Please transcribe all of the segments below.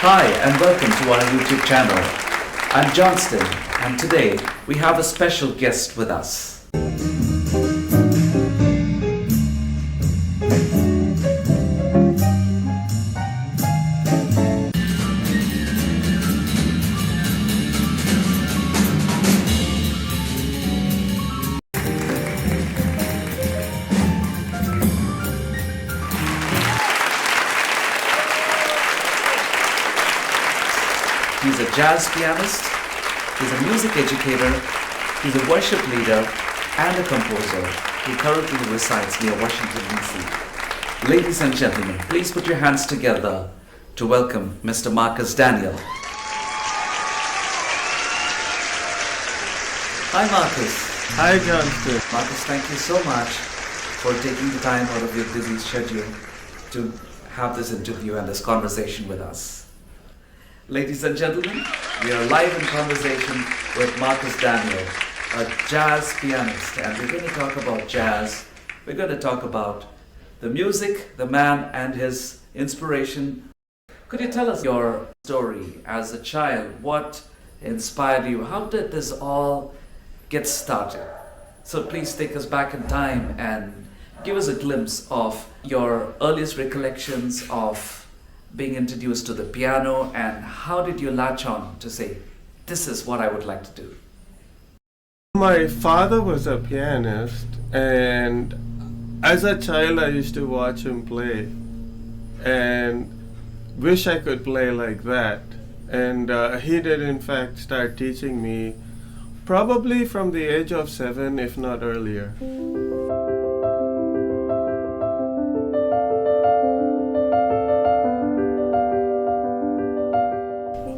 Hi and welcome to our YouTube channel. I'm Johnston and today we have a special guest with us. He's a jazz pianist, he's a music educator, he's a worship leader and a composer who currently resides near Washington D.C. Ladies and gentlemen, please put your hands together to welcome Mr. Marcus Daniel. Hi Marcus. Hi Johnston. Marcus, thank you so much for taking the time out of your busy schedule to have this interview and this conversation with us. Ladies and gentlemen, we are live in conversation with Marcus Daniel, a jazz pianist, and we're going to talk about jazz. We're going to talk about the music, the man, and his inspiration. Could you tell us your story as a child? What inspired you? How did this all get started? So please take us back in time and give us a glimpse of your earliest recollections of being introduced to the piano, and how did you latch on to say, this is what I would like to do? My father was a pianist, and as a child I used to watch him play and wish I could play like that. And he did in fact start teaching me probably from the age of 7, if not earlier.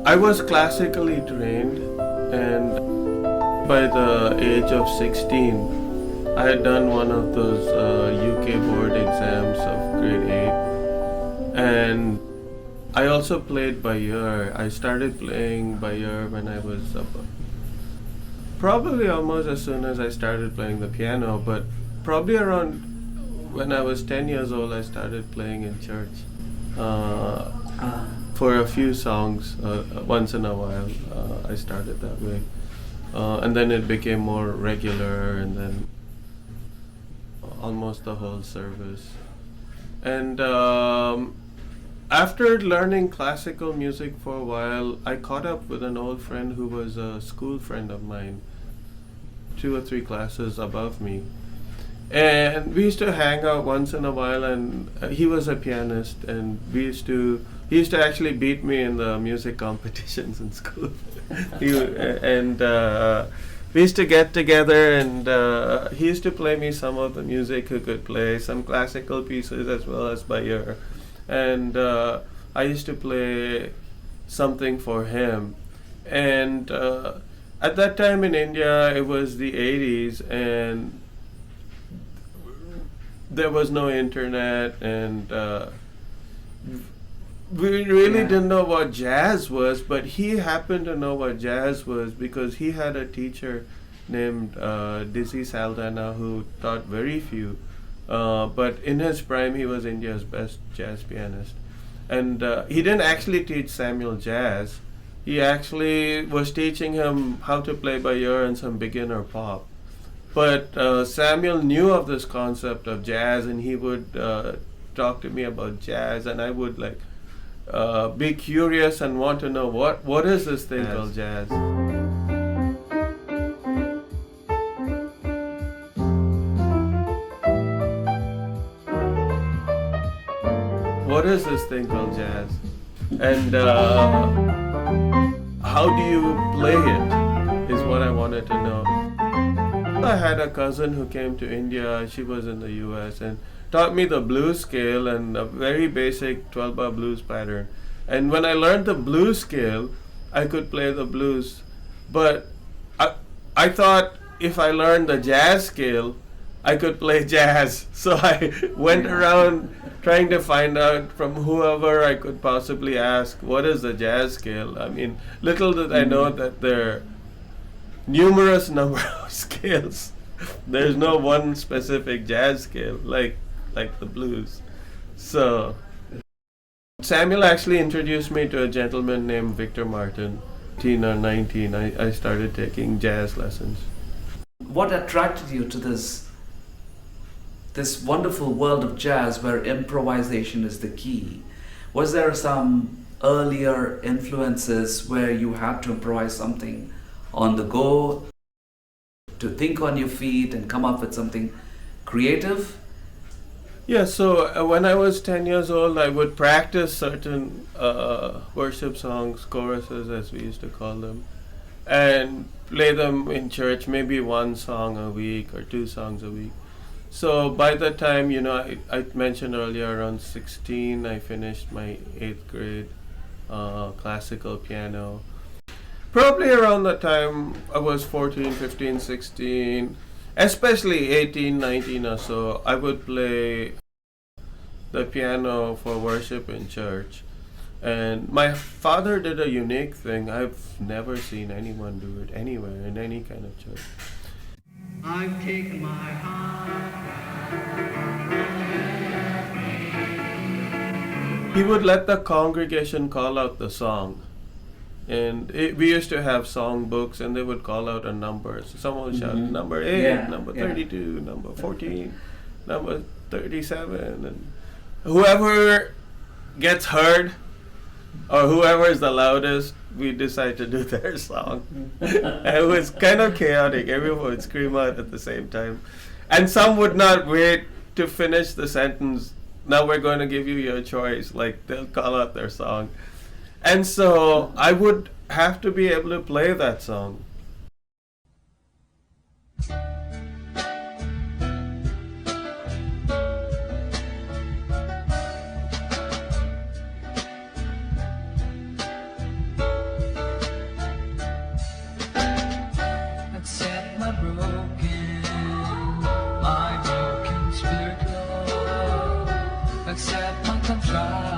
I was classically trained, and by the age of 16, I had done one of those UK board exams of grade 8, and I also played by ear. I started playing by ear when I was probably almost as soon as I started playing the piano, but probably around when I was 10 years old, I started playing in church. For a few songs, once in a while, I started that way. And then it became more regular, and then almost the whole service. And after learning classical music for a while, I caught up with an old friend who was a school friend of mine, 2 or 3 classes above me. And we used to hang out once in a while, and he was a pianist, and he used to actually beat me in the music competitions in school. We used to get together, and he used to play me some of the music he could play, some classical pieces as well as by ear. And I used to play something for him. And at that time in India, it was the 80s, and there was no internet, and we really didn't know what jazz was, but he happened to know what jazz was because he had a teacher named Dizzy Saldana who taught very few, but in his prime he was India's best jazz pianist. And he didn't actually teach Samuel jazz, he actually was teaching him how to play by ear and some beginner pop. But Samuel knew of this concept of jazz, and he would talk to me about jazz, and I would be curious and want to know what is this thing called jazz. What is this thing called jazz? And how do you play it is what I wanted to know. I had a cousin who came to India, she was in the US, and taught me the blues scale and a very basic 12-bar blues pattern. And when I learned the blues scale, I could play the blues. But I thought if I learned the jazz scale, I could play jazz. So I went around trying to find out from whoever I could possibly ask, what is the jazz scale? I mean, little did I know that there numerous number of scales. There's no one specific jazz scale like the blues. So Samuel actually introduced me to a gentleman named Victor Martin. 18 or 19, I started taking jazz lessons. What attracted you to this wonderful world of jazz where improvisation is the key? Was there some earlier influences where you had to improvise something on the go, to think on your feet and come up with something creative? Yeah, so when I was 10 years old, I would practice certain worship songs, choruses as we used to call them, and play them in church, maybe one song a week or two songs a week. So by the time, I mentioned earlier, around 16, I finished my 8th grade classical piano. Probably around the time I was 14, 15, 16, especially 18, 19 or so, I would play the piano for worship in church. And my father did a unique thing. I've never seen anyone do it anywhere in any kind of church. I've taken my heart. He would let the congregation call out the song. And we used to have song books, and they would call out a number. So someone would shout number 8, number 32, number 14, number 37. And whoever gets heard, or whoever is the loudest, we decide to do their song. And it was kind of chaotic. Everyone would scream out at the same time. And some would not wait to finish the sentence. Now we're going to give you your choice. Like, they'll call out their song. And so I would have to be able to play that song. Accept my broken spirit, Lord. Accept my contrite.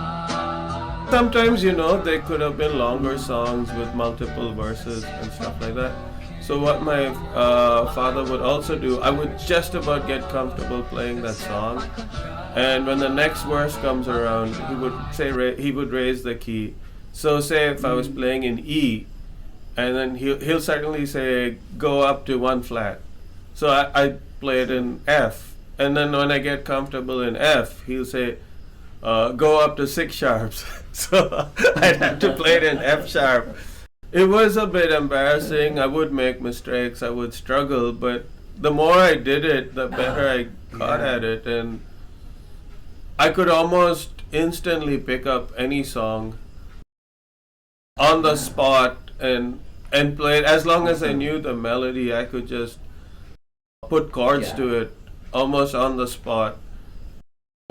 Sometimes, they could have been longer songs with multiple verses and stuff like that. So what my father would also do, I would just about get comfortable playing that song. And when the next verse comes around, he would raise the key. So say if I was playing in E, and then he'll certainly say, go up to 1 flat. So I play it in F. And then when I get comfortable in F, he'll say, go up to 6 sharps. So I'd have to play it in F sharp. It was a bit embarrassing. I would make mistakes. I would struggle. But the more I did it, the better I got at it. And I could almost instantly pick up any song on the spot and play it. As long as I knew the melody, I could just put chords to it almost on the spot.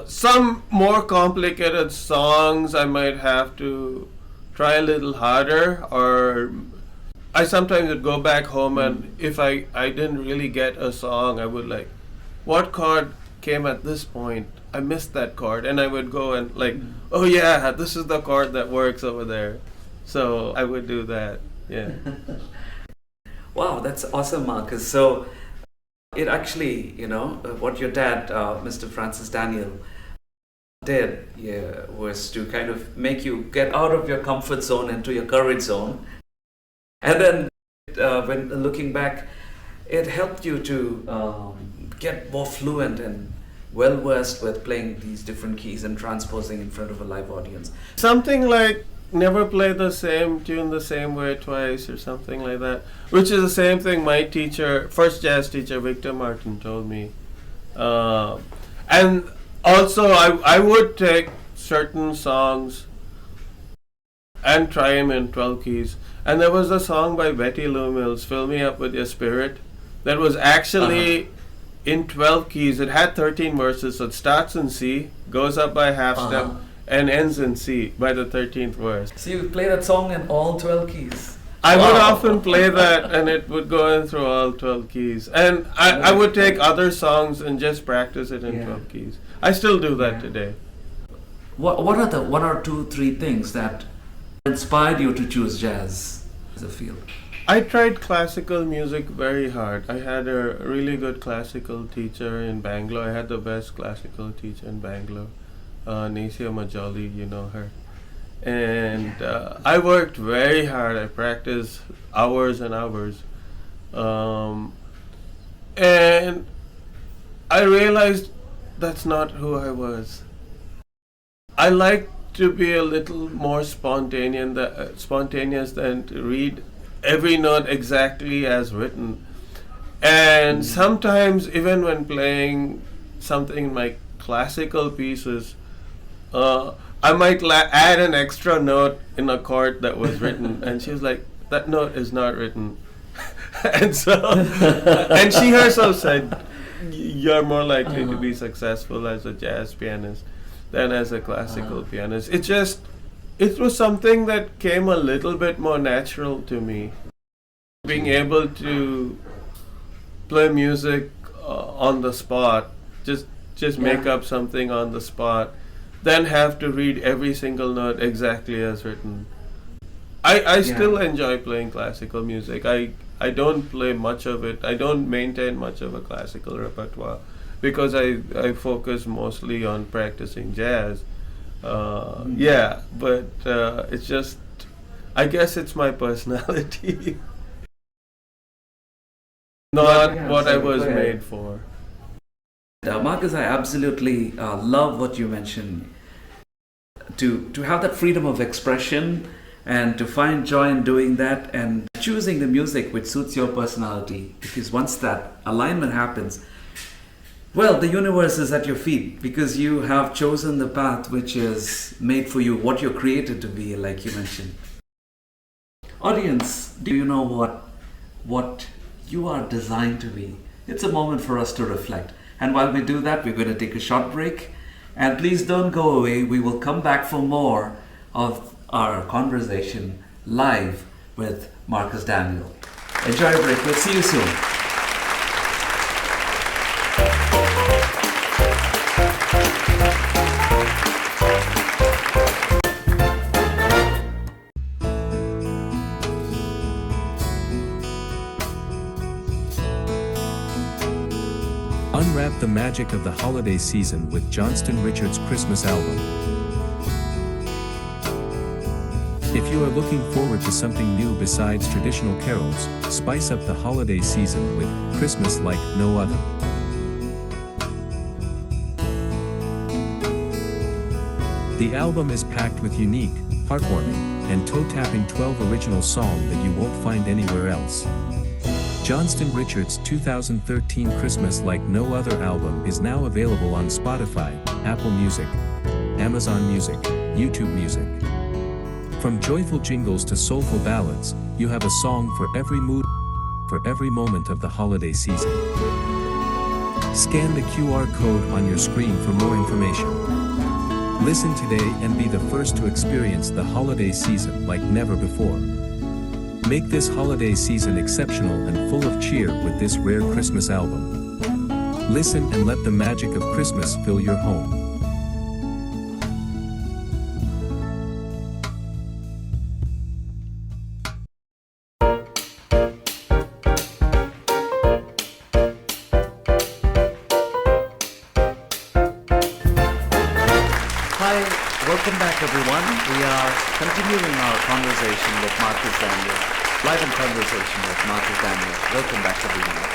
Some more complicated songs I might have to try a little harder, or I sometimes would go back home and if I didn't really get a song, I would what chord came at this point? I missed that chord, and I would go and oh yeah, this is the chord that works over there. So I would do that, yeah. Wow, that's awesome, Marcus. So it actually, what your dad, Mr. Francis Daniel, did was to kind of make you get out of your comfort zone into your courage zone. And then when looking back, it helped you to get more fluent and well versed with playing these different keys and transposing in front of a live audience. Something like never play the same tune the same way twice or something like that, which is the same thing my teacher, first jazz teacher, Victor Martin, told me. And also I would take certain songs and try them in 12 keys. And there was a song by Betty Lou Mills, Fill Me Up With Your Spirit, that was actually in 12 keys. It had 13 verses, so it starts in C, goes up by half step, and ends in C by the 13th verse. So you play that song in all 12 keys? I would often play that, and it would go in through all 12 keys. And I would take other songs and just practice it in 12 keys. I still do that today. What are the 1 or 2, 3 things that inspired you to choose jazz as a field? I tried classical music very hard. I had a really good classical teacher in Bangalore. I had the best classical teacher in Bangalore, Nasia Majali, you know her. And I worked very hard. I practiced hours and hours. And I realized that's not who I was. I like to be a little more spontaneous than to read every note exactly as written. And sometimes, even when playing something in my classical pieces, I might add an extra note in a chord that was written, and she was like, "That note is not written." And so, and she herself said, "You're more likely to be successful as a jazz pianist than as a classical pianist." It was something that came a little bit more natural to me. Being able to play music on the spot, just make up something on the spot, then have to read every single note exactly as written. I still enjoy playing classical music. I don't play much of it. I don't maintain much of a classical repertoire because I focus mostly on practicing jazz. But it's just, I guess it's my personality. Not what I was made for. Marcus, I absolutely love what you mentioned. To have that freedom of expression and to find joy in doing that and choosing the music which suits your personality. Because once that alignment happens, well, the universe is at your feet because you have chosen the path which is made for you, what you're created to be, like you mentioned. Audience, do you know what you are designed to be? It's a moment for us to reflect. And while we do that, we're going to take a short break. And please don't go away. We will come back for more of our conversation live with Marcus Daniel. Enjoy a break. We'll see you soon. Unwrap the magic of the holiday season with Johnston Richard's Christmas album. If you are looking forward to something new besides traditional carols, spice up the holiday season with Christmas Like No Other. The album is packed with unique, heartwarming, and toe-tapping 12 original songs that you won't find anywhere else. Johnston Richard's 2013 Christmas Like No Other album is now available on Spotify, Apple Music, Amazon Music, YouTube Music. From joyful jingles to soulful ballads, you have a song for every mood, for every moment of the holiday season. Scan the QR code on your screen for more information. Listen today and be the first to experience the holiday season like never before. Make this holiday season exceptional and full of cheer with this rare Christmas album. Listen and let the magic of Christmas fill your home. Hi, welcome back everyone. We are continuing our conversation with Marcus Daniel. Live in conversation with Marcus Daniel. Welcome back everyone.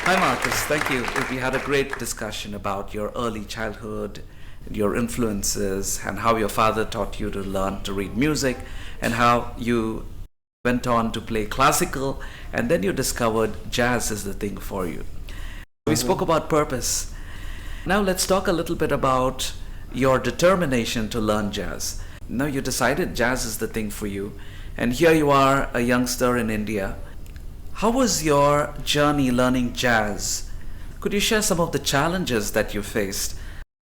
Hi Marcus, thank you. We had a great discussion about your early childhood, your influences, and how your father taught you to learn to read music, and how you went on to play classical, and then you discovered jazz is the thing for you. We spoke about purpose. Now let's talk a little bit about your determination to learn jazz. Now you decided jazz is the thing for you, and here you are, a youngster in India. How was your journey learning jazz? Could you share some of the challenges that you faced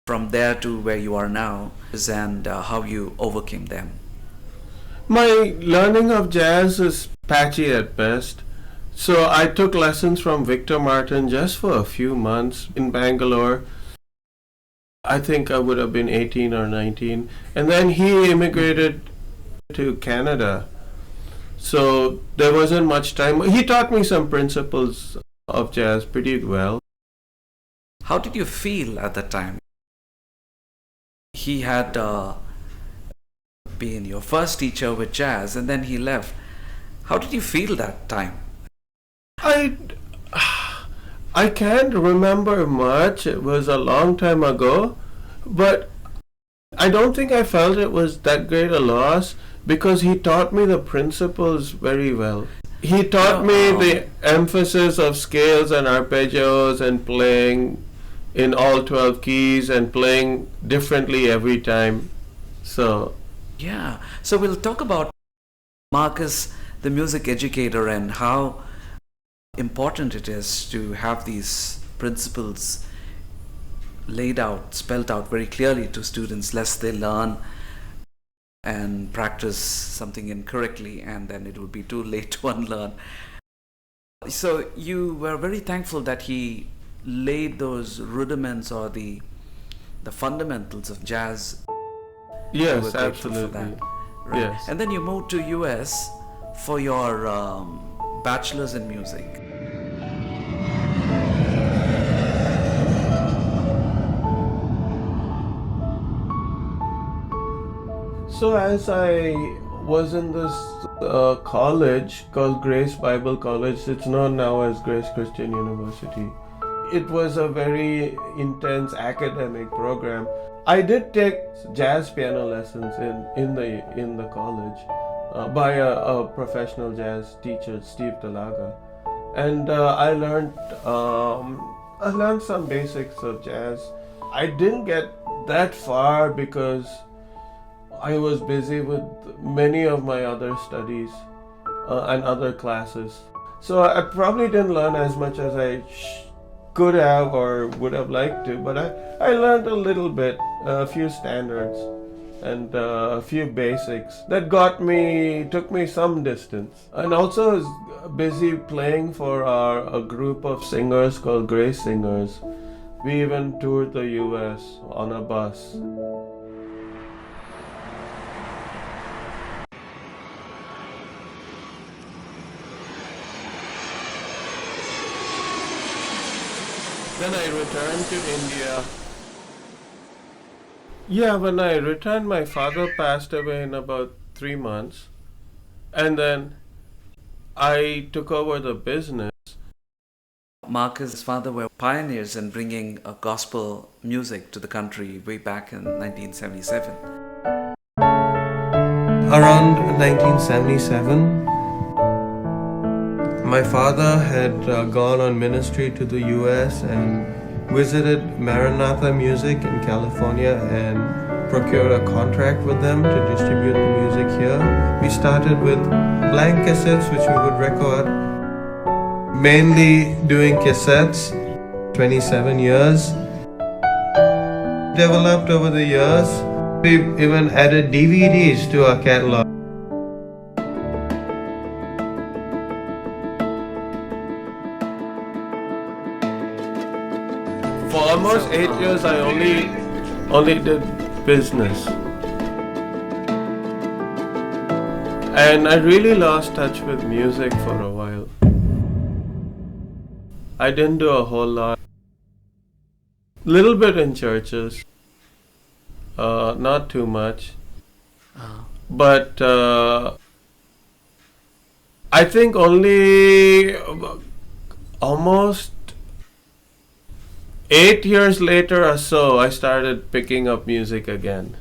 from there to where you are now, and how you overcame them? My learning of jazz is patchy at best. So I took lessons from Victor Martin just for a few months in Bangalore. I think I would have been 18 or 19. And then he immigrated to Canada. So there wasn't much time. He taught me some principles of jazz pretty well. How did you feel at that time? He had been your first teacher with jazz, and then he left. How did you feel that time? I I can't remember much. It was a long time ago, but I don't think I felt it was that great a loss because he taught me the principles very well. He taught me the emphasis of scales and arpeggios and playing in all 12 keys and playing differently every time. So, Yeah. So we'll talk about Marcus, the music educator, and how important it is to have these principles laid out, spelled out very clearly to students, lest they learn and practice something incorrectly and then it would be too late to unlearn. So you were very thankful that he laid those rudiments or the fundamentals of jazz. You were yes, grateful for absolutely. that. Right. Yes. And then you moved to US for your bachelor's in music. So as I was in this college called Grace Bible College, it's known now as Grace Christian University. It was a very intense academic program. I did take jazz piano lessons in the college by a professional jazz teacher, Steve Delaga, and I learned some basics of jazz. I didn't get that far because I was busy with many of my other studies and other classes. So I probably didn't learn as much as I could have or would have liked to, but I learned a little bit, a few standards and a few basics that took me some distance. And also was busy playing for a group of singers called Grace Singers. We even toured the US on a bus. Then I returned to India. Yeah, when I returned, my father passed away in about 3 months. And then I took over the business. Marcus' father were pioneers in bringing gospel music to the country way back in 1977. Around 1977, my father had gone on ministry to the US and visited Maranatha Music in California and procured a contract with them to distribute the music here. We started with blank cassettes which we would record, mainly doing cassettes, 27 years. Developed over the years. We even added DVDs to our catalog. For almost 8 years, I only did business, and I really lost touch with music for a while. I didn't do a whole lot. Little bit in churches, not too much, but I think only almost 8 years later or so, I started picking up music again.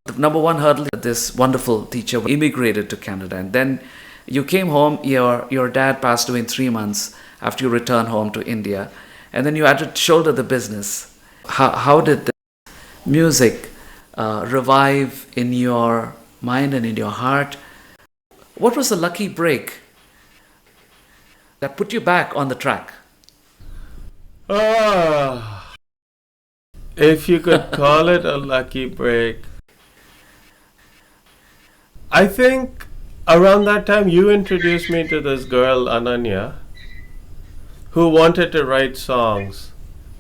The number one hurdle, this wonderful teacher immigrated to Canada, and then you came home. Your dad passed away in 3 months after you returned home to India, and then you had to shoulder the business. How did the music revive in your mind and in your heart? What was the lucky break that put you back on the track? If you could call it a lucky break. I think around that time you introduced me to this girl, Ananya, who wanted to write songs.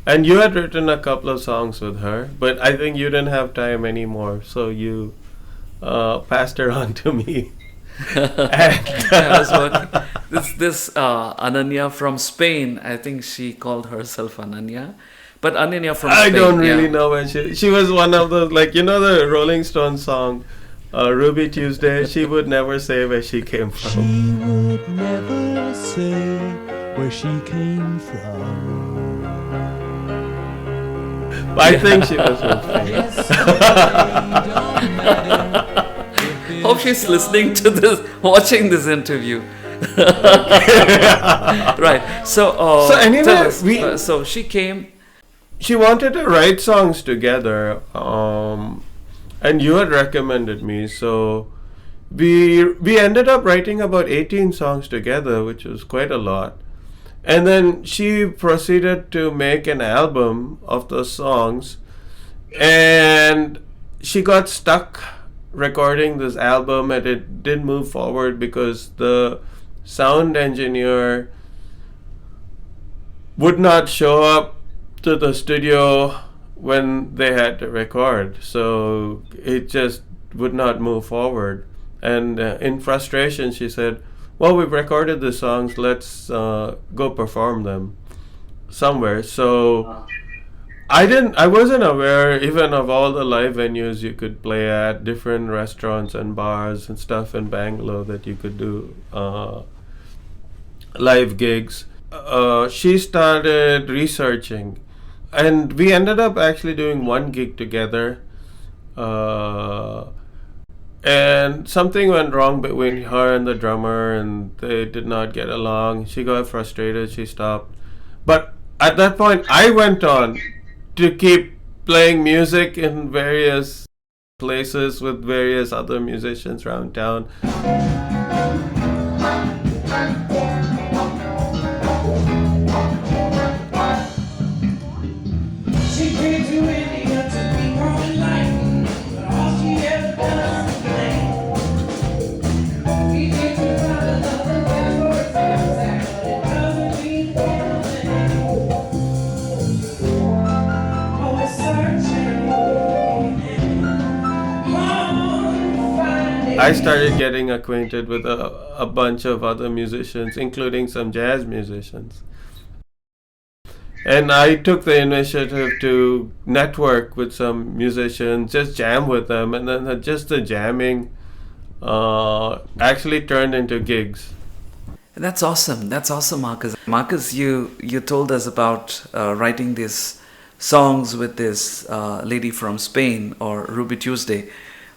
And you had written a couple of songs with her, but I think you didn't have time anymore, so you passed her on to me. This Ananya from Spain, I think she called herself Ananya, But Ananya from I Spain, don't really yeah. know where she was one of those, like, you know the Rolling Stones song, Ruby Tuesday. She would never say where she came from. She would never say where she came from. I think she was from Spain. Yesterday don't matter. Hope she's listening to this, watching this interview. Right. So, So anyway, tell us, we- so she came. She wanted to write songs together, and you had recommended me, so we ended up writing about 18 songs together, which was quite a lot. And then she proceeded to make an album of those songs, and she got stuck recording this album, and it didn't move forward because the sound engineer would not show up to the studio when they had to record, so it just would not move forward. And in frustration, she said, well, we've recorded the songs, let's go perform them somewhere. So I wasn't aware even of all the live venues you could play at, different restaurants and bars and stuff in Bangalore that you could do live gigs. She started researching, and we ended up actually doing one gig together. And something went wrong between her and the drummer, and they did not get along. She got frustrated, she stopped. But at that point, I went on to keep playing music in various places with various other musicians around town. She came to India to be more enlightened, but all she ever does is complain. We think we found another guy for a contact, but it doesn't mean anything. Oh, we're searching, I started getting acquainted with a bunch of other musicians, including some jazz musicians. And I took the initiative to network with some musicians, just jam with them, and then just the jamming actually turned into gigs. That's awesome. That's awesome, Marcus. Marcus, you told us about writing these songs with this lady from Spain, or Ruby Tuesday,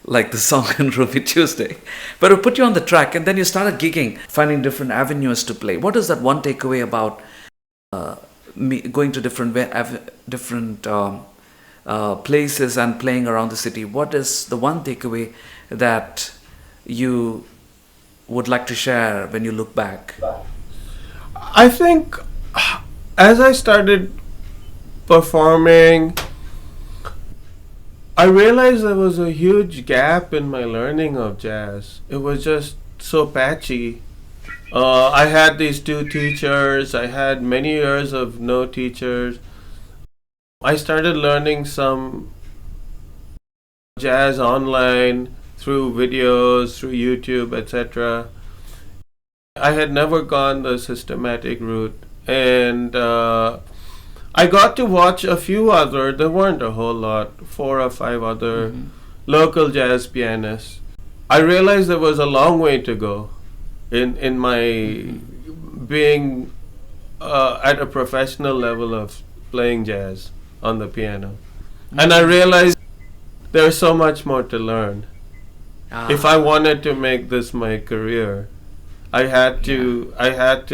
like the song in Ruby Tuesday. But it put you on the track, and then you started gigging, finding different avenues to play. What is that one takeaway about going to different places and playing around the city? What is the one takeaway that you would like to share when you look back? I think as I started performing, I realized there was a huge gap in my learning of jazz. It was just so patchy. I had these two teachers. I had many years of no teachers. I started learning some jazz online through videos, through YouTube, etc. I had never gone the systematic route, and I got to watch a few other, there weren't a whole lot, 4 or 5 other local jazz pianists. I realized there was a long way to go in my being at a professional level of playing jazz on the piano. And I realized there's so much more to learn. If I wanted to make this my career, I had to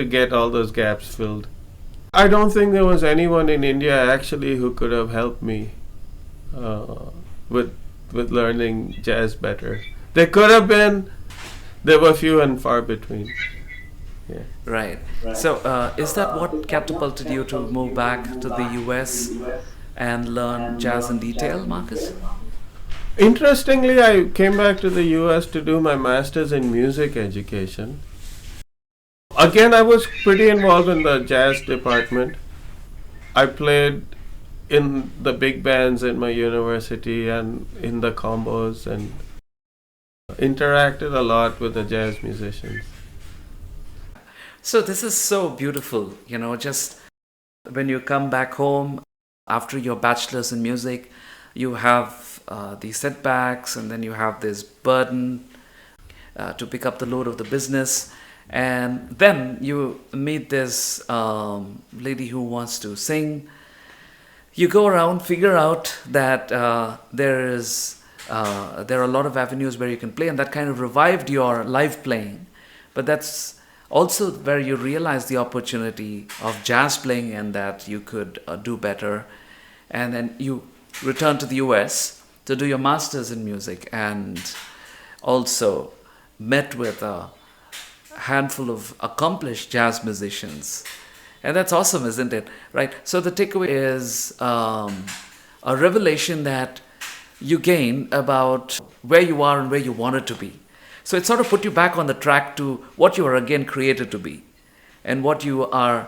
get all those gaps filled. I don't think there was anyone in India actually who could have helped me with learning jazz better. There could have been. There were few and far between. Yeah. Right. So, is that what catapulted you to move back to the US and learn jazz in detail, Marcus? Interestingly, I came back to the US to do my master's in music education. Again, I was pretty involved in the jazz department. I played in the big bands in my university and in the combos, and interacted a lot with the jazz musicians. So this is so beautiful, just when you come back home, After your bachelor's in music, you have these setbacks, and then you have this burden to pick up the load of the business. And then you meet this lady who wants to sing. You go around, figure out that there are a lot of avenues where you can play, and that kind of revived your live playing. But that's also where you realize the opportunity of jazz playing and that you could do better. And then you return to the US to do your master's in music, and also met with a handful of accomplished jazz musicians. And that's awesome, isn't it? Right? So the takeaway is a revelation that you gain about where you are and where you wanted to be. So it sort of put you back on the track to what you are again created to be and what you are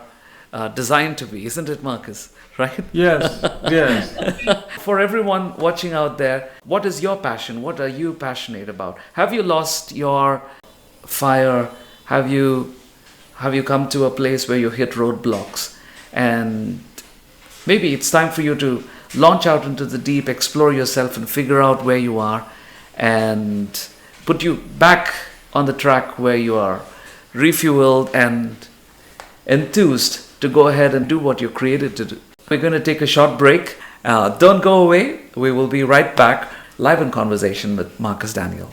designed to be, isn't it, Marcus? Right? Yes, yes. For everyone watching out there, what is your passion? What are you passionate about? Have you lost your fire? Have you come to a place where you hit roadblocks? And maybe it's time for you to launch out into the deep, explore yourself, and figure out where you are, and put you back on the track where you are refueled and enthused to go ahead and do what you're created to do. We're going to take a short break. Don't go away. We will be right back, live in conversation with Marcus Daniel.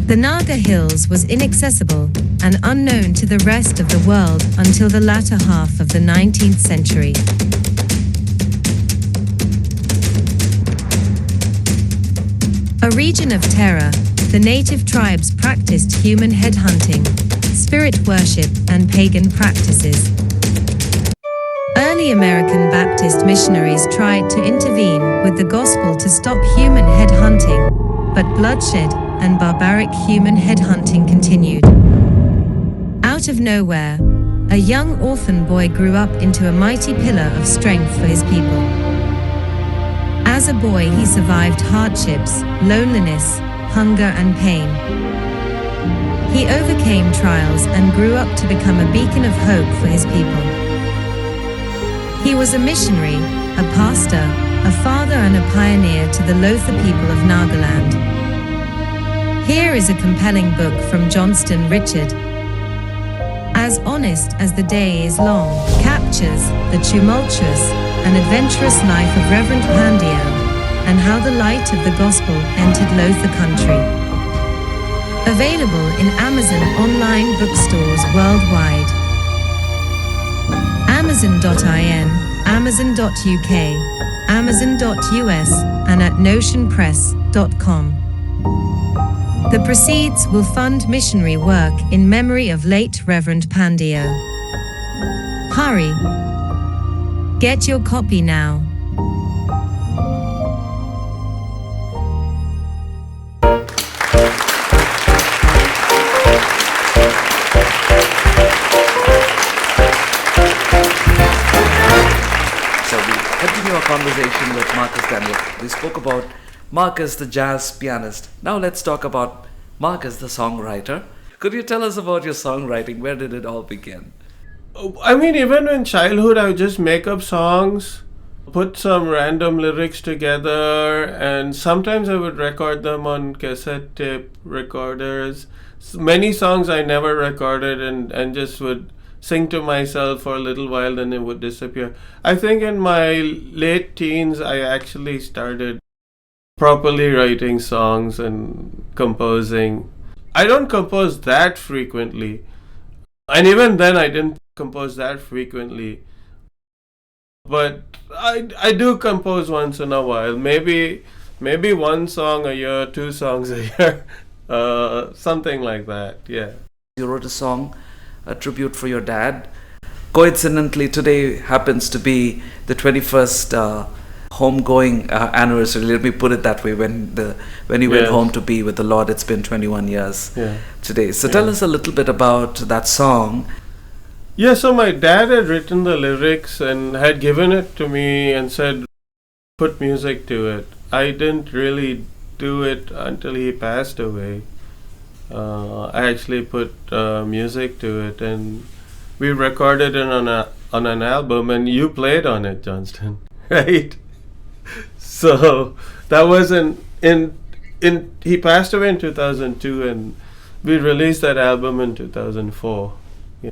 The Naga Hills was inaccessible and unknown to the rest of the world until the latter half of the 19th century. A region of terror, the native tribes practiced human headhunting, spirit worship, and pagan practices. Early American Baptist missionaries tried to intervene with the gospel to stop human headhunting, but bloodshed and barbaric human headhunting continued. Out of nowhere, a young orphan boy grew up into a mighty pillar of strength for his people. As a boy, he survived hardships, loneliness, hunger, and pain. He overcame trials and grew up to become a beacon of hope for his people. He was a missionary, a pastor, a father, and a pioneer to the Lotha people of Nagaland. Here is a compelling book from Johnston Richard. As honest as the day is long, captures the tumultuous and adventurous life of Reverend Pandyo and how the light of the gospel entered Lotha country. Available in Amazon online bookstores worldwide. Amazon.in, Amazon.uk, Amazon.us, and at notionpress.com. The proceeds will fund missionary work in memory of late Reverend Pandyo. Hurry! Get your copy now. So we continue our conversation with Marcus Daniel. We spoke about Marcus, the jazz pianist. Now let's talk about Marcus, the songwriter. Could you tell us about your songwriting? Where did it all begin? I mean, even in childhood, I would just make up songs, put some random lyrics together, and sometimes I would record them on cassette tape recorders. Many songs I never recorded and just would sing to myself for a little while, then it would disappear. I think in my late teens, I actually started properly writing songs and composing. I don't compose that frequently. And even then I didn't compose that frequently. But I do compose once in a while. Maybe one song a year, 2 songs a year. Something like that, yeah. You wrote a song, a tribute for your dad. Coincidentally, today happens to be the 21st homegoing anniversary. Let me put it that way. When you went Yes. home to be with the Lord, it's been 21 years Yeah. today. So tell us a little bit about that song. Yeah, so my dad had written the lyrics and had given it to me and said, put music to it. I didn't really do it until he passed away. I actually put music to it, and we recorded it on an album, and you played on it, Johnston, right? So that was in he passed away in 2002, and we released that album in 2004. Yeah.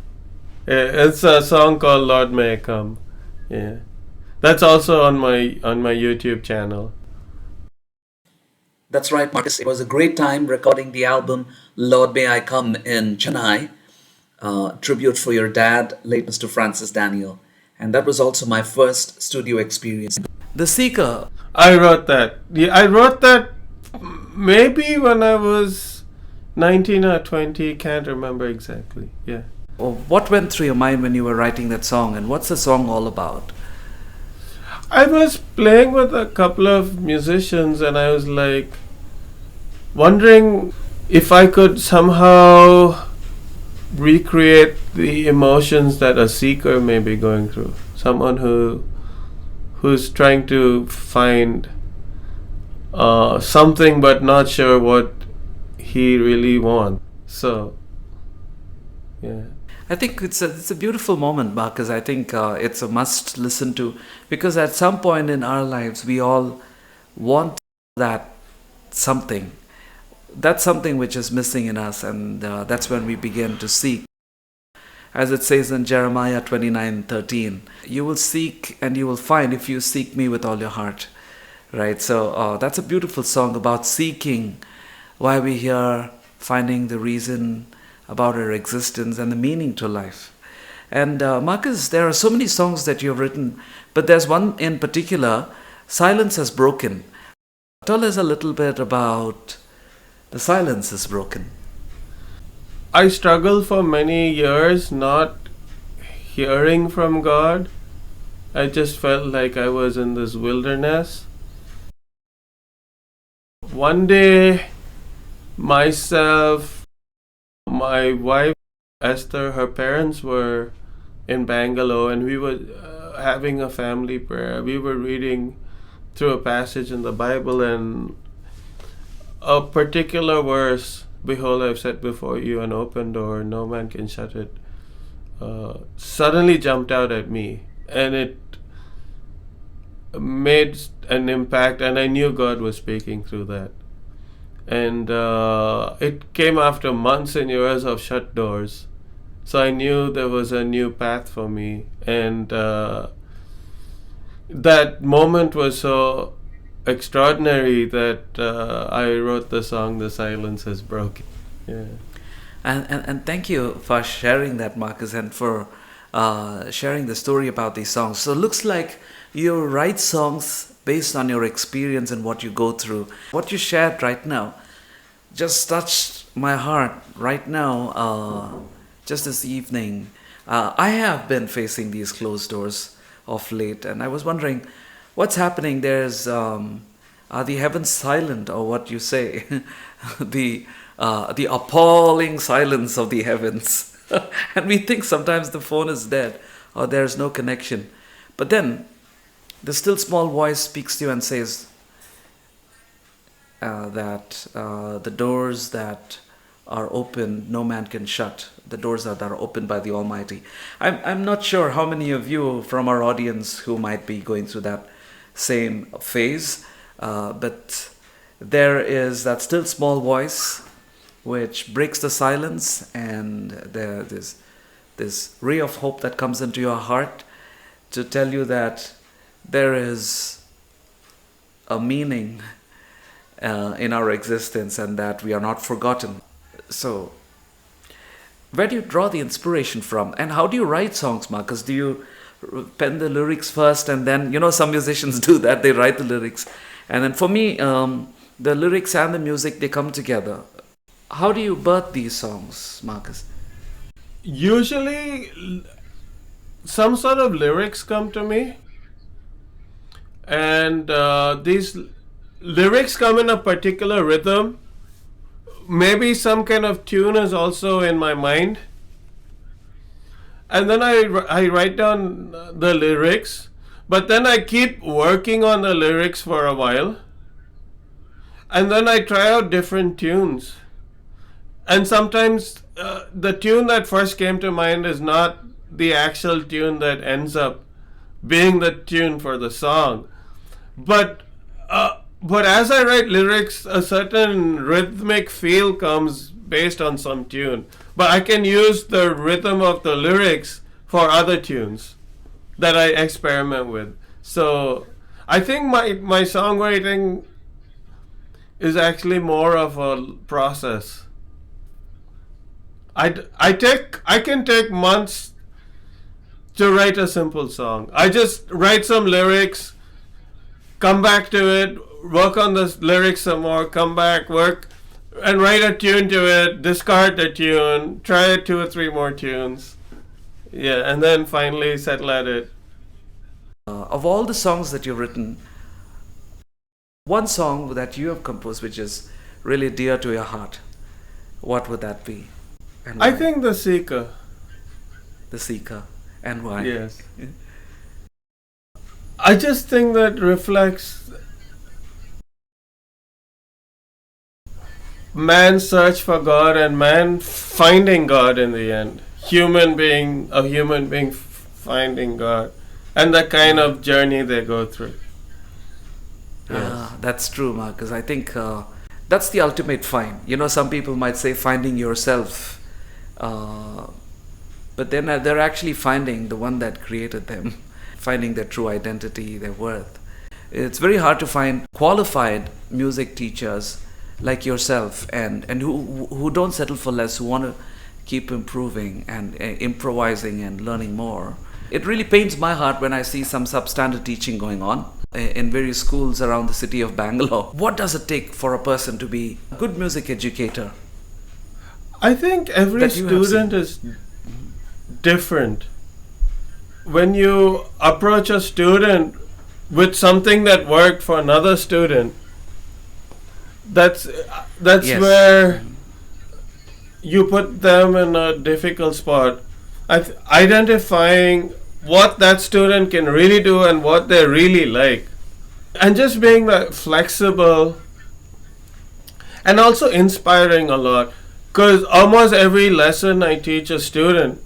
It's a song called Lord May I Come. Yeah. That's also on my YouTube channel. That's right, Marcus. It was a great time recording the album Lord May I Come in Chennai. Tribute for your dad, late Mr. Francis Daniel. And that was also my first studio experience. The Seeker. I wrote that. Yeah, I wrote that maybe when I was 19 or 20. Can't remember exactly. Yeah. What went through your mind when you were writing that song, and what's the song all about? I was playing with a couple of musicians, and I was like wondering if I could somehow recreate the emotions that a seeker may be going through. Someone who's trying to find something but not sure what he really wants. So, yeah. I think it's a beautiful moment, Marcus. I think it's a must listen to, because at some point in our lives we all want that something. That's something which is missing in us, and that's when we begin to seek. As it says in Jeremiah 29:13, you will seek and you will find if you seek me with all your heart. Right? So that's a beautiful song about seeking, why we're here, finding the reason about our existence and the meaning to life. And Marcus, there are so many songs that you've written, but there's one in particular, Silence Has Broken. Tell us a little bit about The Silence Is Broken. I struggled for many years not hearing from God. I just felt like I was in this wilderness. One day, myself, my wife, Esther, her parents were in Bangalore, and we were having a family prayer. We were reading through a passage in the Bible, and a particular verse, behold, I've set before you an open door, no man can shut it, suddenly jumped out at me, and it made an impact, and I knew God was speaking through that. And it came after months and years of shut doors. So I knew there was a new path for me. And that moment was so extraordinary that I wrote the song The Silence Has Broken. Yeah. And thank you for sharing that, Marcus, and for sharing the story about these songs. So it looks like you write songs based on your experience and what you go through. What you shared right now just touched my heart right now, just this evening. I have been facing these closed doors of late, and I was wondering what's happening. Are the heavens silent, or what you say? the appalling silence of the heavens. And we think sometimes the phone is dead or there's no connection. But then the still small voice speaks to you and says that the doors that are open, no man can shut. The doors that are opened by the Almighty. I'm not sure how many of you from our audience who might be going through that same phase, but there is that still small voice which breaks the silence, and there's this ray of hope that comes into your heart to tell you that there is a meaning in our existence and that we are not forgotten. So, where do you draw the inspiration from? And how do you write songs, Marcus? Do you pen the lyrics first and then, some musicians do that, they write the lyrics. And then for me, the lyrics and the music, they come together. How do you birth these songs, Marcus? Usually, some sort of lyrics come to me, and these lyrics come in a particular rhythm. Maybe some kind of tune is also in my mind, and then I write down the lyrics, but then I keep working on the lyrics for a while, and then I try out different tunes. And sometimes the tune that first came to mind is not the actual tune that ends up being the tune for the song. But as I write lyrics, a certain rhythmic feel comes based on some tune. But I can use the rhythm of the lyrics for other tunes that I experiment with. So I think my songwriting is actually more of a process. I can take months to write a simple song. I just write some lyrics, come back to it, work on the lyrics some more, come back, work, and write a tune to it, discard the tune, try 2 or 3 more tunes. Yeah, and then finally settle at it. Of all the songs that you've written, one song that you have composed which is really dear to your heart, what would that be? And I why? think The Seeker. The Seeker. And why? Yes. I just think that reflects man's search for God and man finding God in the end. A human being finding God, and the kind of journey they go through. Yes. That's true, Marcus. I think that's the ultimate find. You know, some people might say finding yourself, but then they're actually finding the one that created them, finding their true identity, their worth. It's very hard to find qualified music teachers like yourself, and who don't settle for less, who want to keep improving and improvising and learning more. It really pains my heart when I see some substandard teaching going on in various schools around the city of Bangalore. What does it take for a person to be a good music educator? I think every student is different. When you approach a student with something that worked for another student, that's Yes. where you put them in a difficult spot. Identifying what that student can really do and what they really like, and just being that flexible and also inspiring a lot. Because almost every lesson I teach a student,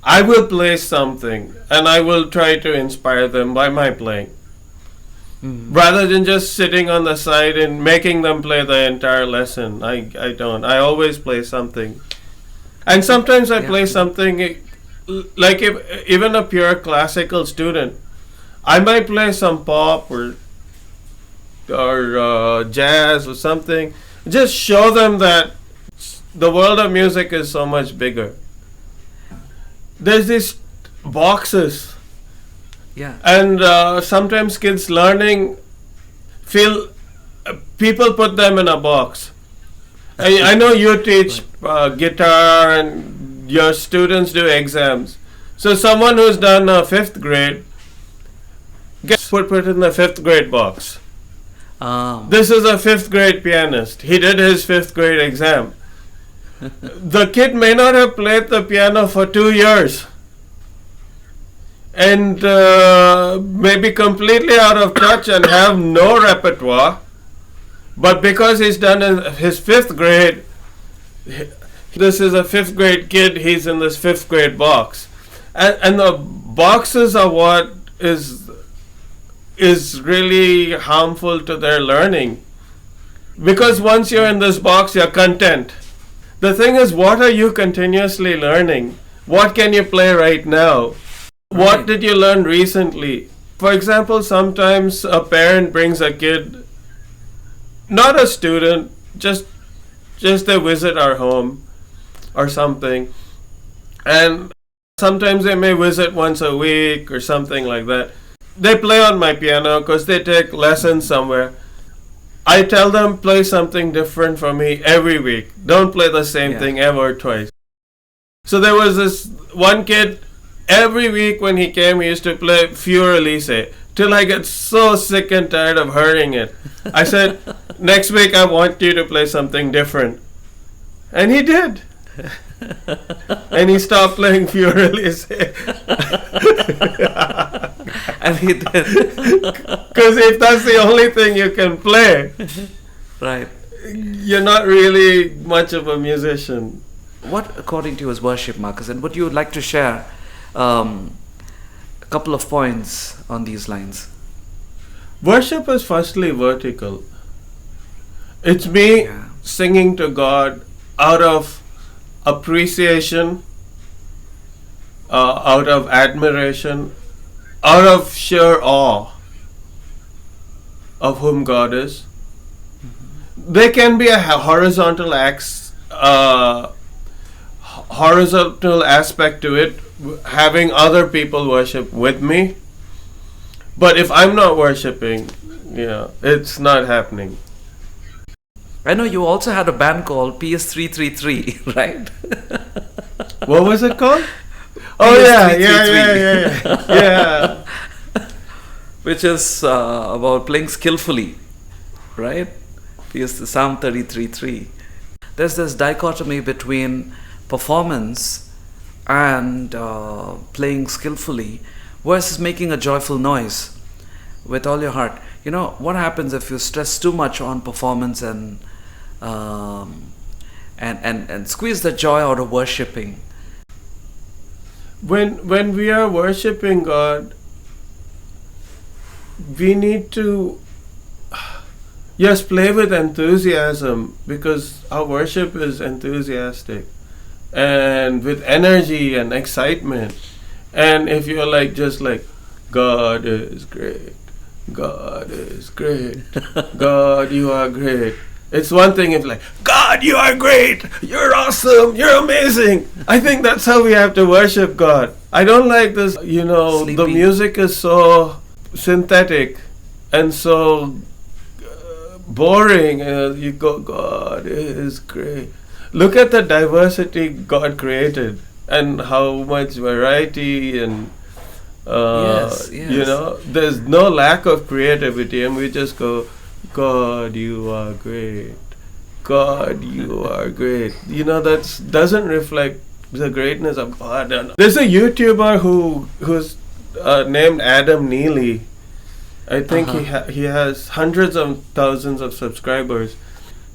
I will play something and I will try to inspire them by my playing. Rather than just sitting on the side and making them play the entire lesson. I don't. I always play something. And sometimes I play something, like if even a pure classical student, I might play some pop or jazz or something. Just show them that the world of music is so much bigger. There's these boxes, and sometimes kids learning feel people put them in a box. I know you teach guitar and your students do exams. So someone who's done 5th grade gets put in the 5th grade box. This is a 5th grade pianist. He did his 5th grade exam. The kid may not have played the piano for 2 years and may be completely out of touch and have no repertoire. But because he's done his 5th grade, this is a 5th grade kid, he's in this 5th grade box. And the boxes are what is really harmful to their learning. Because once you're in this box, you're content. The thing is, what are you continuously learning? What can you play right now? What did you learn recently? For example, sometimes a parent brings a kid, not a student, just they visit our home or something, and sometimes they may visit once a week or something like that. They play on my piano because they take lessons somewhere. I tell them, play something different for me every week. Don't play the same thing ever twice. So there was this one kid, every week when he came, he used to play Fior Elise, till I get so sick and tired of hearing it. I said, next week I want you to play something different. And he did. And he stopped playing Furiously. And he did. Because if that's the only thing you can play, Right. you're not really much of a musician. What, according to you, is worship, Marcus? And would you like to share a couple of points on these lines? Worship is firstly vertical. It's me Yeah. singing to God out of appreciation, out of admiration, out of sheer awe of whom God is. There can be a horizontal aspect to it, having other people worship with me. But if I'm not worshiping, it's not happening. I know you also had a band called PS333, right? What was it called? Oh PS333. yeah. Which is about playing skillfully, right? PS Psalm 33:3. There's this dichotomy between performance and playing skillfully versus making a joyful noise with all your heart. You know, what happens if you stress too much on performance and squeeze the joy out of worshipping? When we are worshiping God, we need to play with enthusiasm, because our worship is enthusiastic and with energy and excitement. And if you're just like, God is great, God is great, God, you are great. It's one thing if God, you are great, you're awesome, you're amazing. I think that's how we have to worship God. I don't like this, Sleepy. the music is so synthetic and so boring. You go, God is great. Look at the diversity God created and how much variety and Yes. there's no lack of creativity, and we just go, God, you are great. God, you are great. That doesn't reflect the greatness of God. There's a YouTuber who's named Adam Neely. I think he has hundreds of thousands of subscribers.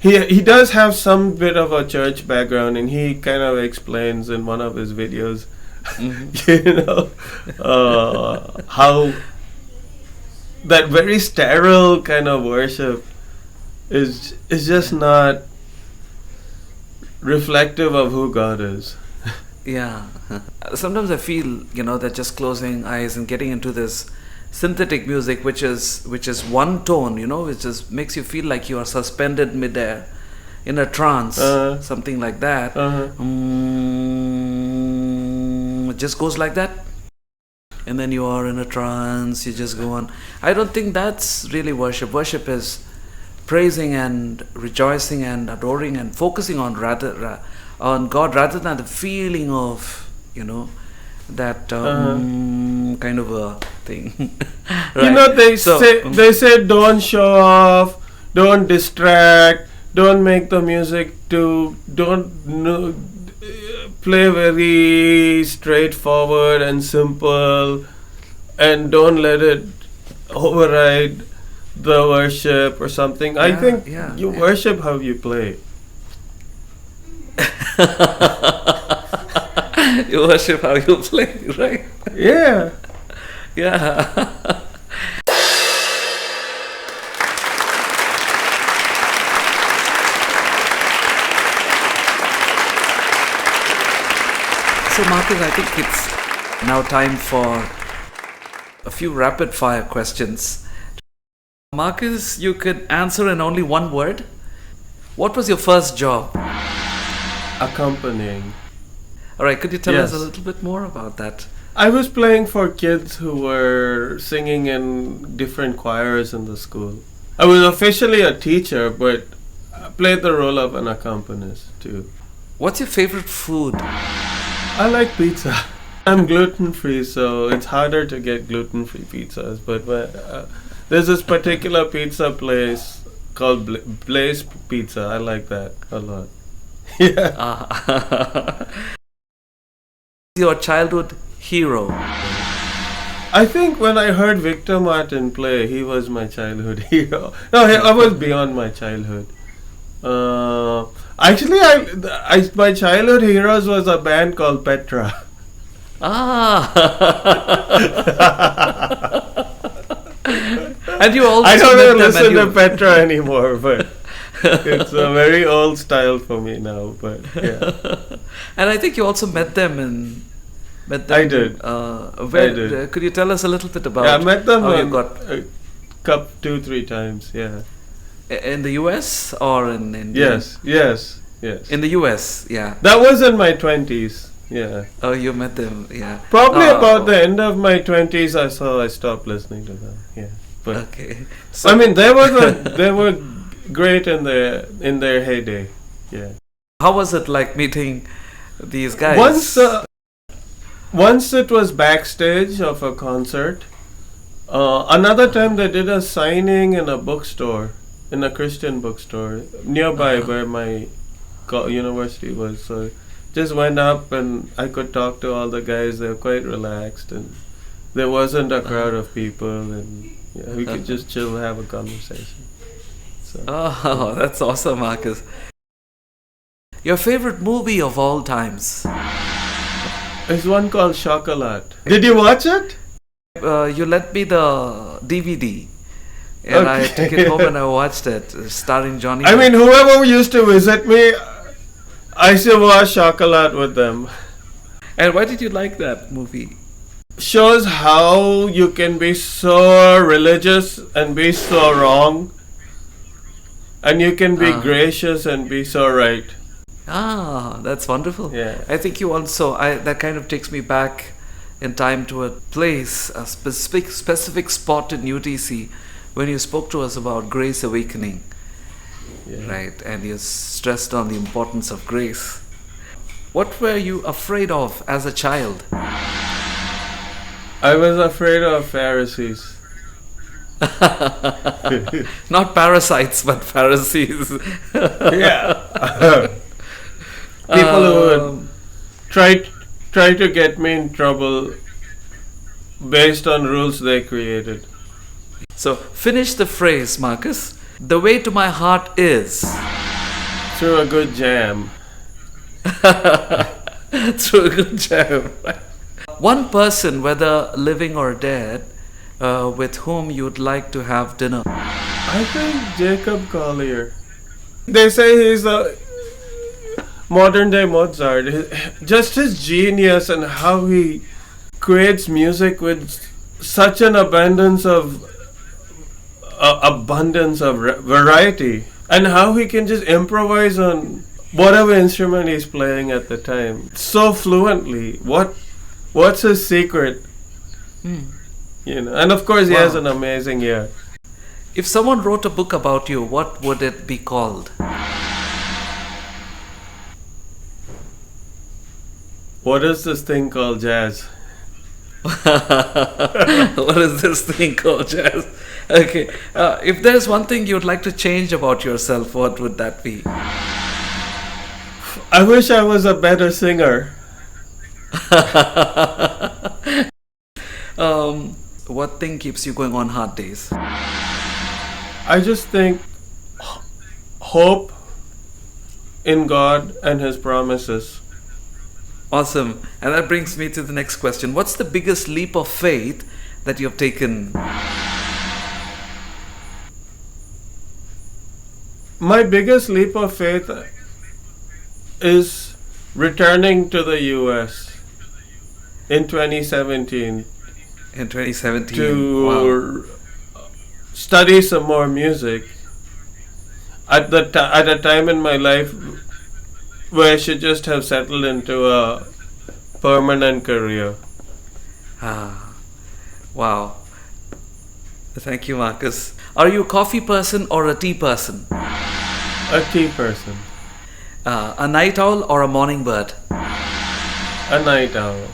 He does have some bit of a church background, and he kind of explains in one of his videos, how that very sterile kind of worship is just not reflective of who God is. Yeah. Sometimes I feel, that just closing eyes and getting into this synthetic music, which is one tone, which just makes you feel like you are suspended midair in a trance, something like that. It just goes like that, and then you are in a trance. You just go on. I don't think that's really worship. Worship is praising and rejoicing and adoring and focusing on God rather than the feeling of that kind of a thing. Right? They say don't show off, don't distract, don't make the music play very straightforward and simple, and don't let it override the worship or something. I think you worship how you play. You worship how you play, right? Yeah. Yeah. So Marcus, I think it's now time for a few rapid fire questions. Marcus, you could answer in only one word. What was your first job? Accompanying. Alright, could you tell us Yes. a little bit more about that? I was playing for kids who were singing in different choirs in the school. I was officially a teacher, but I played the role of an accompanist too. What's your favorite food? I like pizza. I'm gluten free, so it's harder to get gluten free pizzas. But there's this particular pizza place called Blaze Pizza. I like that a lot. Yeah. Your childhood hero? I think when I heard Victor Martin play, he was my childhood hero. No, I was beyond my childhood. Actually, my childhood heroes was a band called Petra. And you also I don't met even them listen and to you- Petra anymore, but it's a very old style for me now. But yeah, And I think you also met them I did. Where, I did. Could you tell us a little bit about yeah, I met them how you got 2-3 times. Yeah. in the US or in India? Yes. In the US, yeah. That was in my 20s. Yeah. Oh, you met them, yeah. Probably about the end of my 20s, I stopped listening to them. Yeah. But Okay. I mean, they were great in their heyday. Yeah. How was it like meeting these guys? Once it was backstage of a concert. Another time they did a signing in a bookstore, in a Christian bookstore nearby where my university was. So just went up and I could talk to all the guys. They were quite relaxed and there wasn't a crowd of people and we could just chill and have a conversation. So, Oh, that's awesome, Marcus. Your favorite movie of all times? there's one called Chocolat. Did you watch it? You lent me the DVD, and I took it home and I watched it, starring Johnny. I Depp. mean, whoever used to visit me, I used to watch Chocolat with them. And why did you like that movie? Shows how you can be so religious and be so wrong, and you can be gracious and be so right. That's wonderful. Yeah. I think you also, that kind of takes me back in time to a place, a specific spot in UTC when you spoke to us about grace awakening, Yeah. right? And you stressed on the importance of grace. What were you afraid of as a child? I was afraid of Pharisees. Not parasites, but Pharisees. Yeah. People who would try to get me in trouble based on rules they created. So finish the phrase, Marcus. The way to my heart is Through a good jam. through a good jam. One person, whether living or dead, with whom you'd like to have dinner. I think Jacob Collier. They say he's a modern day Mozart. Just his genius and how he creates music with such an abundance of variety, and how he can just improvise on whatever instrument he's playing at the time so fluently. What's his secret? And of course he has an amazing ear. If someone wrote a book about you, what would it be called? What is this thing called jazz? What is this thing called jazz? Okay. If there's one thing you'd like to change about yourself, what would that be? I wish I was a better singer. What thing keeps you going on hard days? I just think hope in God and His promises. Awesome. And that brings me to the next question. What's the biggest leap of faith that you've taken? My biggest leap of faith is returning to the US in 2017 In 2017. to study some more music at a time in my life where I should just have settled into a permanent career. Wow. Thank you, Marcus. Are you a coffee person or a tea person? A tea person. A night owl or a morning bird? A night owl.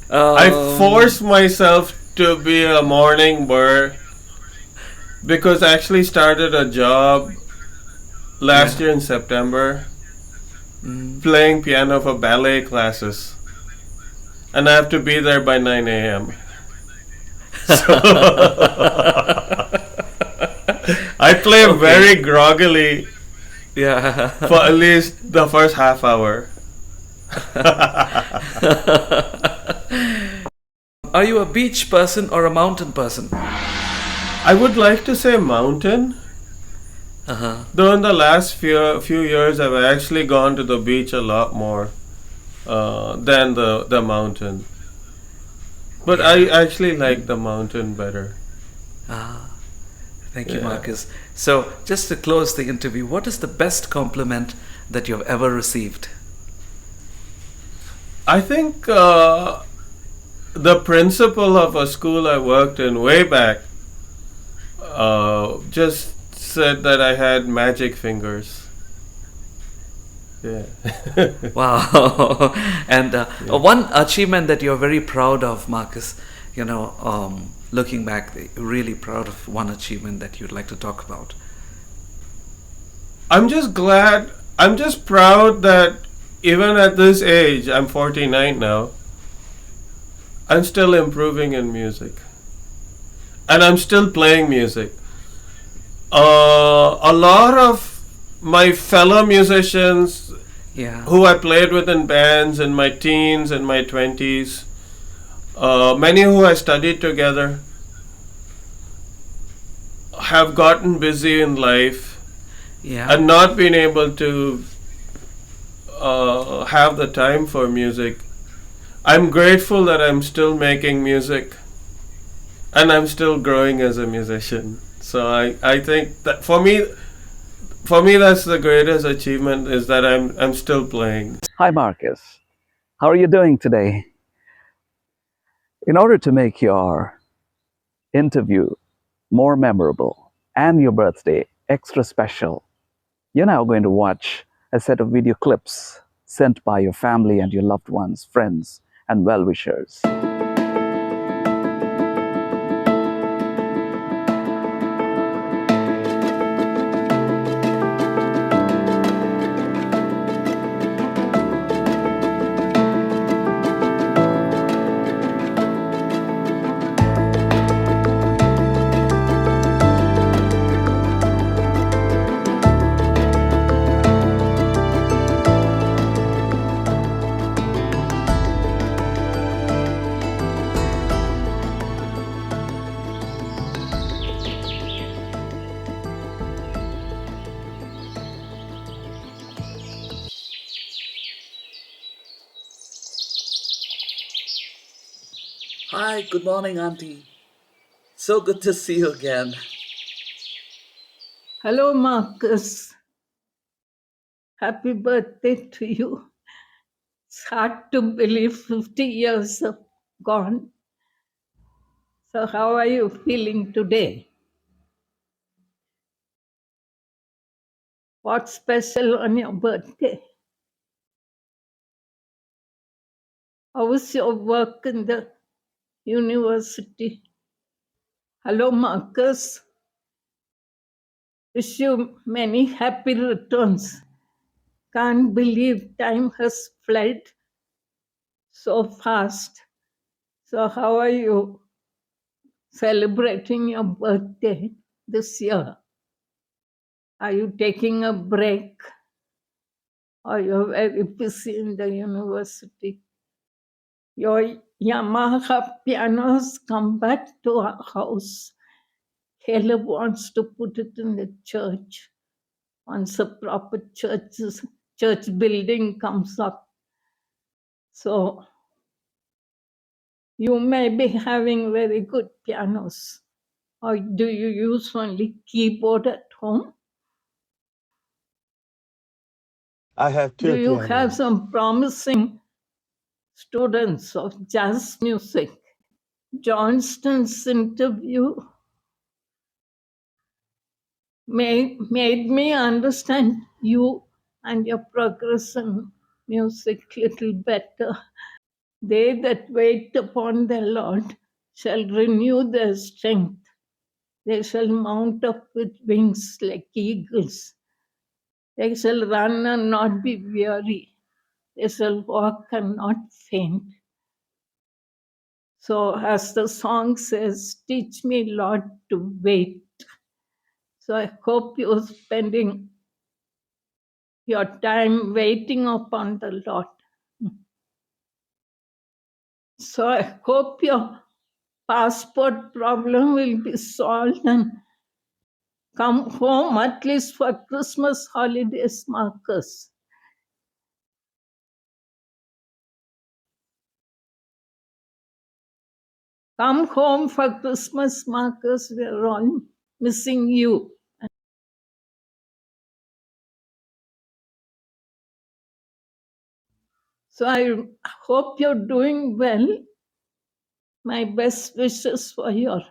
I force myself to be a morning bird because I actually started a job last Yeah. year in September playing piano for ballet classes. And I have to be there by 9 a.m. So I play Okay. very groggily Yeah. for at least the first half hour. Are you a beach person or a mountain person? I would like to say mountain, Uh-huh. though in the last few years I've actually gone to the beach a lot more than the mountain. But I Yeah. actually like the mountain better. Ah, thank you, Yeah. Marcus. So, just to close the interview, what is the best compliment that you've ever received? I think the principal of a school I worked in way back just said that I had magic fingers. Yeah. Wow. And one achievement that you're very proud of, Marcus, looking back, really proud of one achievement that you'd like to talk about. I'm just glad, I'm just proud that even at this age, I'm 49 now, I'm still improving in music. And I'm still playing music. A lot of my fellow musicians Yeah. who I played with in bands in my teens and my 20s, many who I studied together, have gotten busy in life Yeah. and not been able to have the time for music. I'm grateful that I'm still making music and I'm still growing as a musician. So I think that for me that's the greatest achievement is that I'm still playing. Hi, Marcus. How are you doing today? In order to make your interview more memorable and your birthday extra special, you're now going to watch a set of video clips sent by your family and your loved ones, friends, and well wishers. Hi, good morning, Auntie. So good to see you again. Hello, Marcus. Happy birthday to you. It's hard to believe 50 years have gone. So, how are you feeling today? What's special on your birthday? How was your work in the university? Hello, Marcus. Wish you many happy returns. Can't believe time has fled so fast. So, how are you celebrating your birthday this year? Are you taking a break or you're very busy in the university? Your Yamaha pianos come back to our house. Caleb wants to put it in the church once a proper church building comes up. So you may be having very good pianos. Or do you use only keyboard at home? I have Do two you have pianos. some promising students of jazz music? Johnston's interview made me understand you and your progress in music little better. They that wait upon the Lord shall renew their strength. They shall mount up with wings like eagles. They shall run and not be weary. They shall walk and not faint. So, as the song says, teach me, Lord, to wait. So, I hope you're spending your time waiting upon the Lord. So, I hope your passport problem will be solved and come home at least for Christmas holidays, Marcus. Come home for Christmas, Marcus. We're all missing you. So I hope you're doing well. My best wishes for your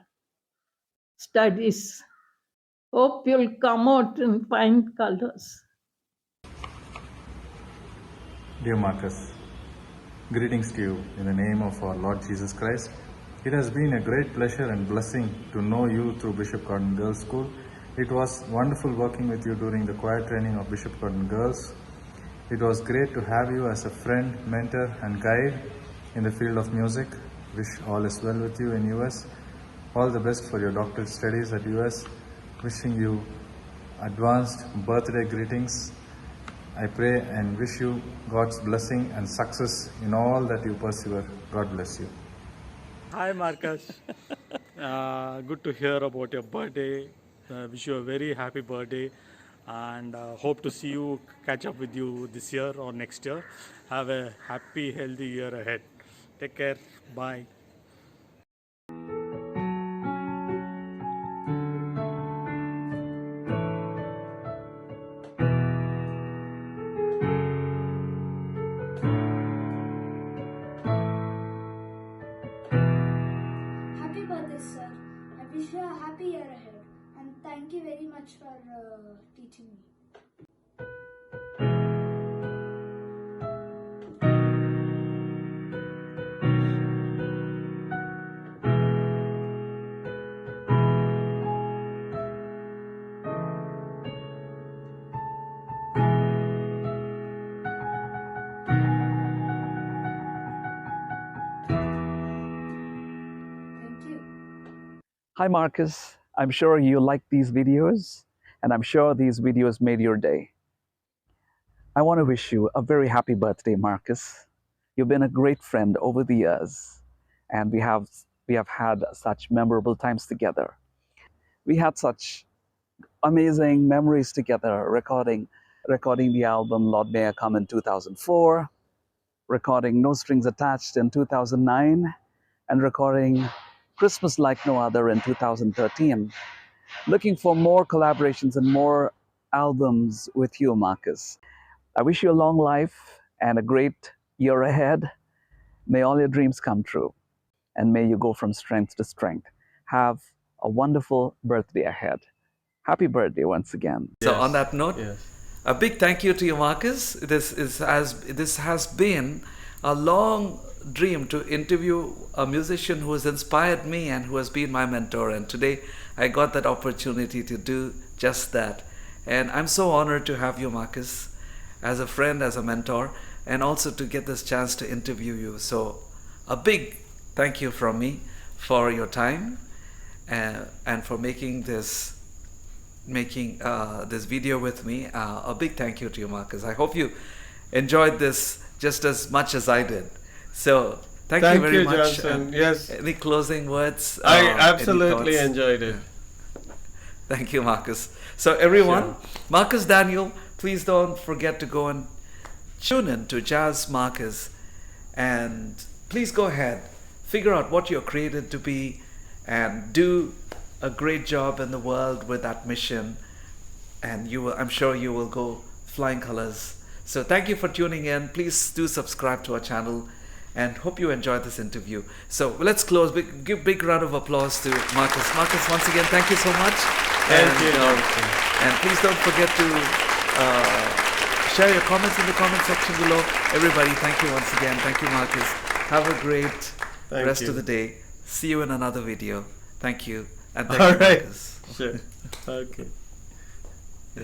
studies. Hope you'll come out in fine colors. Dear Marcus, greetings to you in the name of our Lord Jesus Christ. It has been a great pleasure and blessing to know you through Bishop Gordon Girls' School. It was wonderful working with you during the choir training of Bishop Gordon Girls. It was great to have you as a friend, mentor and guide in the field of music. Wish all is well with you in US. All the best for your doctorate studies at US. Wishing you advanced birthday greetings. I pray and wish you God's blessing and success in all that you pursue. God bless you. Hi Marcus, good to hear about your birthday. Wish you a very happy birthday and hope to see you, catch up with you this year or next year. Have a happy, healthy year ahead. Take care. Bye. Happy birthday, sir. I wish you a happy year ahead and thank you very much for teaching me. Thank you. Hi, Marcus. I'm sure you like these videos, and I'm sure these videos made your day. I want to wish you a very happy birthday, Marcus. You've been a great friend over the years, and we have had such memorable times together. We had such amazing memories together, recording the album Lord May I Come in 2004, recording No Strings Attached in 2009, and recording Christmas Like No Other in 2013. Looking for more collaborations and more albums with you, Marcus. I wish you a long life and a great year ahead. May all your dreams come true, and may you go from strength to strength. Have a wonderful birthday ahead. Happy birthday once again. So on that note, Yes. a big thank you to you, Marcus. This has been a long dream to interview a musician who has inspired me and who has been my mentor. And today I got that opportunity to do just that. And I'm so honored to have you, Marcus, as a friend, as a mentor, and also to get this chance to interview you. So a big thank you from me for your time and for making this video with me. A big thank you to you, Marcus. I hope you enjoyed this just as much as I did. So thank you very much. Johnson. Yes, Any closing words? I any absolutely thoughts? enjoyed it. Thank you, Marcus. So everyone, Sure. Marcus Daniel, please don't forget to go and tune in to Jazz Marcus, and please go ahead, figure out what you're created to be, and do a great job in the world with that mission, and I'm sure you will go flying colors. So thank you for tuning in. Please do subscribe to our channel, and hope you enjoyed this interview. So let's close. Give big round of applause to Marcus. Marcus, once again, thank you so much. Thank you. And please don't forget to share your comments in the comment section below. Everybody, thank you once again. Thank you, Marcus. Have a great Thank rest you. of the day. See you in another video. Thank you. And thank All you, right. Marcus. Sure. Okay. Yeah.